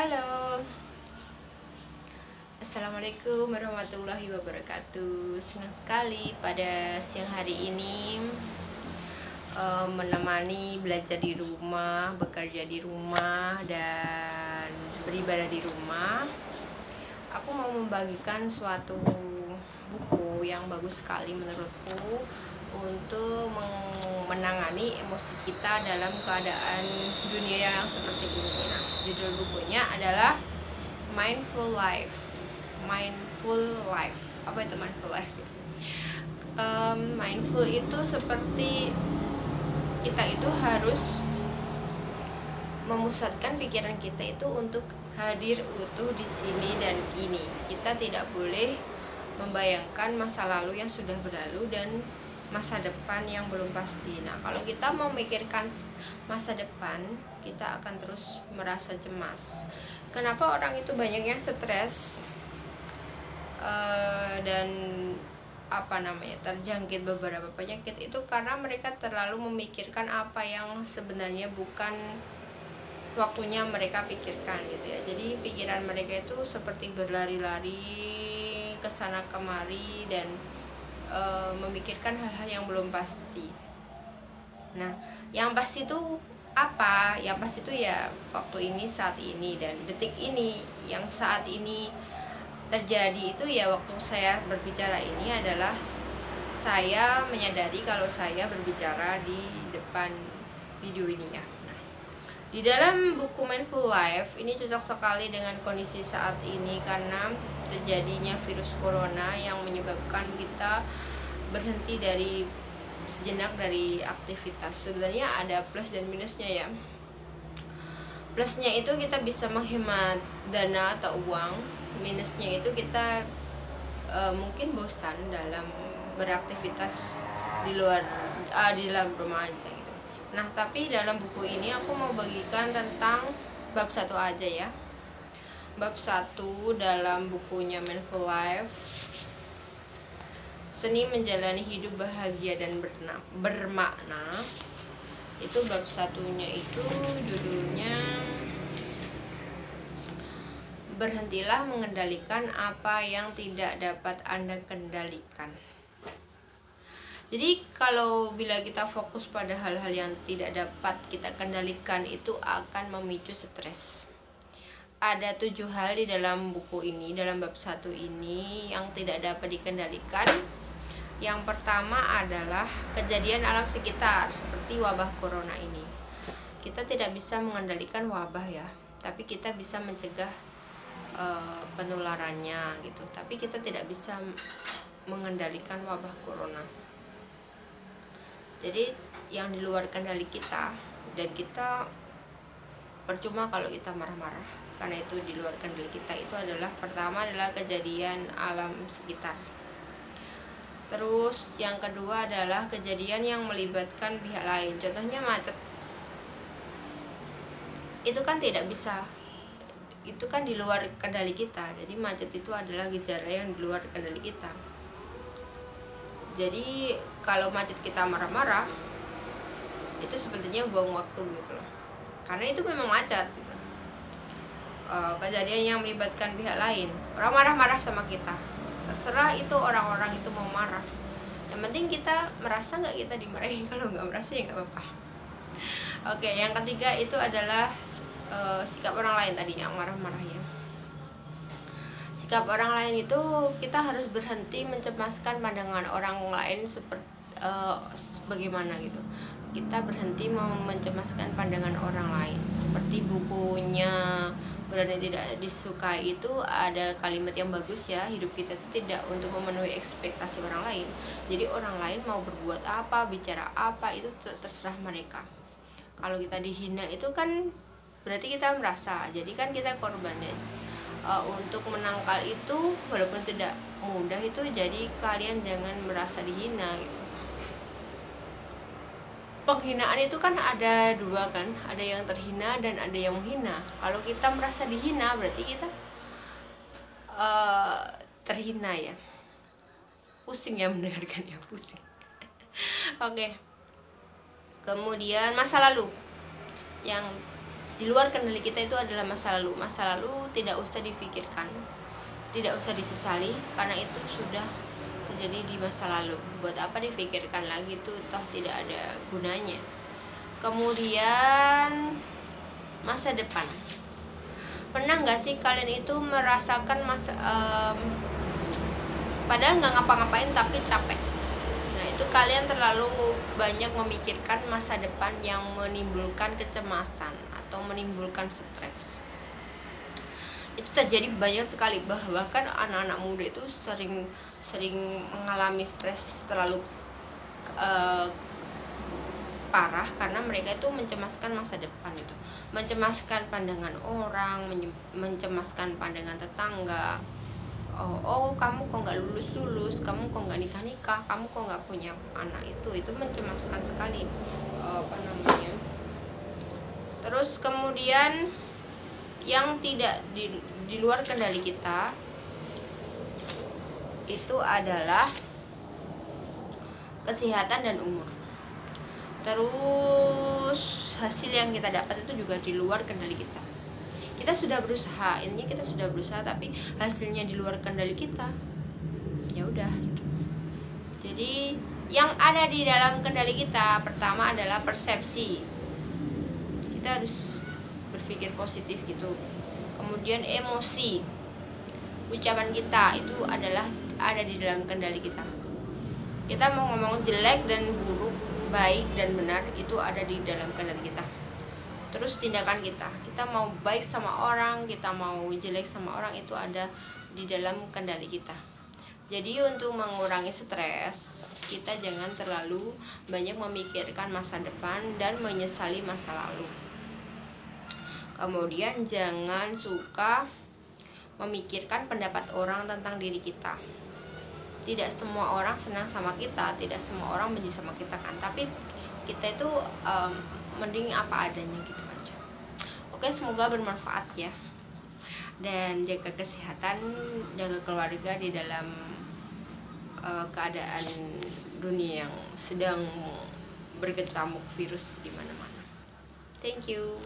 Halo, Assalamualaikum warahmatullahi wabarakatuh. Senang sekali pada siang hari ini menemani belajar di rumah, bekerja di rumah, dan beribadah di rumah. Aku mau membagikan suatu buku yang bagus sekali menurutku untuk menangani emosi kita dalam keadaan dunia yang seperti ini. Nah, judul bukunya adalah Mindful Life. Mindful Life. Apa itu mindful life? Mindful itu seperti kita itu harus memusatkan pikiran kita itu untuk hadir utuh di sini dan kini. Kita tidak boleh membayangkan masa lalu yang sudah berlalu dan masa depan yang belum pasti. Nah, kalau kita memikirkan masa depan, kita akan terus merasa cemas. Kenapa orang itu banyak yang stres dan terjangkit beberapa penyakit itu karena mereka terlalu memikirkan apa yang sebenarnya bukan waktunya mereka pikirkan gitu ya. Jadi pikiran mereka itu seperti berlari-lari ke sana kemari dan memikirkan hal-hal yang belum pasti. Nah, yang pasti itu apa? Yang pasti itu ya waktu ini, saat ini, dan detik ini. Yang saat ini terjadi itu ya waktu saya berbicara ini adalah saya menyadari kalau saya berbicara di depan video ini ya. Nah, di dalam buku Mindful Life ini cocok sekali dengan kondisi saat ini karena terjadinya virus corona yang menyebabkan kita berhenti dari sejenak dari aktivitas. Sebenarnya ada plus dan minusnya ya. Plusnya itu kita bisa menghemat dana atau uang. Minusnya itu kita mungkin bosan dalam beraktivitas di dalam rumah aja gitu. Nah, tapi dalam buku ini aku mau bagikan tentang bab 1 aja ya. Bab 1 dalam bukunya Mindful Life, Seni Menjalani Hidup Bahagia dan Bermakna. Itu bab 1-nya itu judulnya Berhentilah mengendalikan apa yang tidak dapat Anda kendalikan. Jadi bila kita fokus pada hal-hal yang tidak dapat kita kendalikan, itu akan memicu stres. Ada 7 hal di dalam buku ini, dalam bab 1 ini yang tidak dapat dikendalikan. Yang pertama adalah kejadian alam sekitar seperti wabah corona ini. Kita tidak bisa mengendalikan wabah ya, tapi kita bisa mencegah penularannya gitu. Tapi kita tidak bisa mengendalikan wabah corona. Jadi yang di luar kendali kita, dan kita percuma kalau kita marah-marah karena itu di luar kendali kita. Itu adalah pertama adalah kejadian alam sekitar. Terus yang kedua adalah kejadian yang melibatkan pihak lain. Contohnya macet. Itu kan tidak bisa, itu kan di luar kendali kita. Jadi macet itu adalah gejala yang di luar kendali kita. Jadi kalau macet kita marah-marah, itu sebenarnya buang waktu gitu loh, karena itu memang macet gitu. Kejadian yang melibatkan pihak lain, orang marah-marah sama kita, terserah itu orang-orang itu mau marah, yang penting kita merasa nggak kita dimarahin. Kalau nggak merasa ya nggak apa-apa. Oke, yang ketiga itu adalah sikap orang lain tadi yang marah-marahnya. Sikap orang lain itu kita harus berhenti mencemaskan pandangan orang lain seperti bagaimana gitu. Kita berhenti mencemaskan pandangan orang lain. Seperti bukunya Berani Tidak Disukai itu ada kalimat yang bagus ya, hidup kita itu tidak untuk memenuhi ekspektasi orang lain. Jadi orang lain mau berbuat apa, bicara apa, itu terserah mereka. Kalau kita dihina itu kan berarti kita merasa, jadi kan kita korbannya. Untuk menangkal itu walaupun tidak mudah itu, jadi kalian jangan merasa dihina gitu. Penghinaan itu kan ada 2 kan, ada yang terhina dan ada yang menghina. Kalau kita merasa dihina berarti kita terhina ya. Pusing ya mendengarkannya, pusing. Oke. Kemudian masa lalu. Yang Di luar kendali kita itu adalah masa lalu. Masa lalu tidak usah dipikirkan, tidak usah disesali, karena itu sudah terjadi di masa lalu. Buat apa dipikirkan lagi, itu toh tidak ada gunanya. Kemudian masa depan. Pernah nggak sih kalian itu merasakan padahal nggak ngapa-ngapain tapi capek? Nah, itu kalian terlalu banyak memikirkan masa depan yang menimbulkan kecemasan atau menimbulkan stres. Itu terjadi banyak sekali, bahkan anak-anak muda itu sering mengalami stres terlalu parah karena mereka itu mencemaskan masa depan, itu mencemaskan pandangan orang, mencemaskan pandangan tetangga. Oh kamu kok nggak lulus, kamu kok nggak nikah, kamu kok nggak punya anak, itu mencemaskan sekali. Terus kemudian yang tidak di luar kendali kita itu adalah kesehatan dan umur. Terus hasil yang kita dapat itu juga di luar kendali kita. Kita sudah berusaha, intinya kita sudah berusaha, tapi hasilnya di luar kendali kita. Ya udah gitu. Jadi yang ada di dalam kendali kita pertama adalah persepsi. Kita harus berpikir positif gitu. Kemudian emosi, ucapan kita itu adalah ada di dalam kendali kita. Kita mau ngomong jelek dan buruk, baik dan benar, itu ada di dalam kendali kita. Terus tindakan kita mau baik sama orang, kita mau jelek sama orang, itu ada di dalam kendali kita. Jadi untuk mengurangi stres, kita jangan terlalu banyak memikirkan masa depan dan menyesali masa lalu. Kemudian jangan suka memikirkan pendapat orang tentang diri kita. Tidak semua orang senang sama kita, tidak semua orang benci sama kita kan, tapi kita itu mending apa adanya gitu aja. Oke, semoga bermanfaat ya. Dan jaga kesehatan, jaga keluarga di dalam keadaan dunia yang sedang berkecamuk virus di mana-mana. Thank you.